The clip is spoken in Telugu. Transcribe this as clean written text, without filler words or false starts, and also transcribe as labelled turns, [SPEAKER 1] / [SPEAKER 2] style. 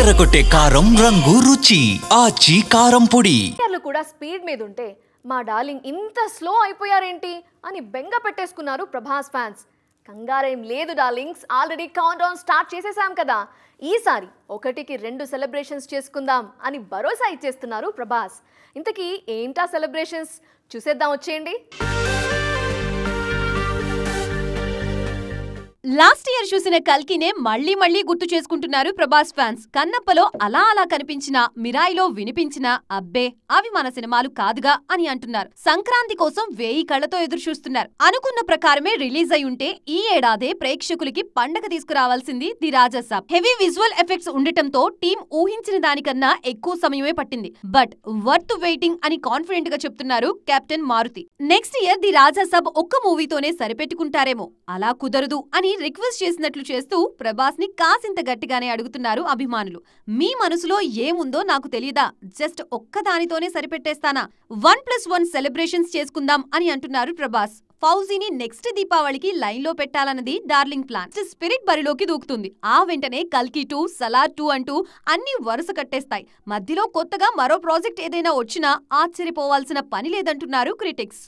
[SPEAKER 1] అదరగొట్టే కారం రంగు రుచి ఆచి కారం పొడి
[SPEAKER 2] కూడా స్పీడ్ మీద ఉంటే మా డార్లింగ్ ఇంత స్లో అయిపోయారేంటి అని బెంగ పెట్టేసుకున్నారు ప్రభాస్ ఫ్యాన్స్. కంగారేం లేదు darlings, already count down start చేసేసాం కదా. ఈసారి 1కి 2 సెలబ్రేషన్స్ చేసుకుందాం అని భరోసా ఇచ్చేస్తున్నారు ప్రభాస్. ఇంతకీ ఏంటా సెలబ్రేషన్స్ చూసేద్దాం వచ్చేయండి.
[SPEAKER 3] లాస్ట్ ఇయర్ చూసిన కల్కినే మళ్ళీ గుర్తు చేసుకుంటున్నారు ప్రభాస్ ఫ్యాన్స్. కన్నప్పలో అలా కనిపించిన, మిరాయిలో వినిపించిన అబ్బే అవి మన సినిమాలు కాదుగా అని అంటున్నారు. సంక్రాంతి కోసం 1000 కళ్లతో ఎదురు చూస్తున్నారు. అనుకున్న ప్రకారమే రిలీజ్ అయి ఉంటే ఈ ఏడాదే ప్రేక్షకులకి పండగ తీసుకురావాల్సింది the Raja Saab. Heavy visual effects ఉండటంతో టీం ఊహించిన దానికన్నా ఎక్కువ సమయమే పట్టింది. బట్ వర్త్ వెయిటింగ్ అని కాన్ఫిడెంట్ గా చెప్తున్నారు captain Maruthi. Next year the Raja Saab ఒక్క మూవీతోనే సరిపెట్టుకుంటారేమో. అలా కుదరదు అని రిక్వెస్ట్ చేసినట్లు చేస్తూ ప్రభాస్ ని కాసింత గట్టిగానే అడుగుతున్నారు అభిమానులు. మీ మనసులో ఏముందో నాకు తెలియదా, జస్ట్ ఒక్కదానితోనే సరిపెట్టేస్తానా, 1+1 సెలబ్రేషన్స్ చేసుకుందాం అని అంటున్నారు ప్రభాస్. ఫౌజీని నెక్స్ట్ దీపావళికి లైన్ లో పెట్టాలన్నది డార్లింగ్ ప్లాన్. స్పిరిట్ బరిలోకి దూకుతుంది. ఆ వెంటనే కల్కి 2, సలార్ 2 అంటూ అన్ని వరుస కట్టేస్తాయి. మధ్యలో కొత్తగా మరో ప్రాజెక్ట్ ఏదైనా వచ్చినా ఆశ్చర్యపోవాల్సిన పని లేదంటున్నారు క్రిటిక్స్.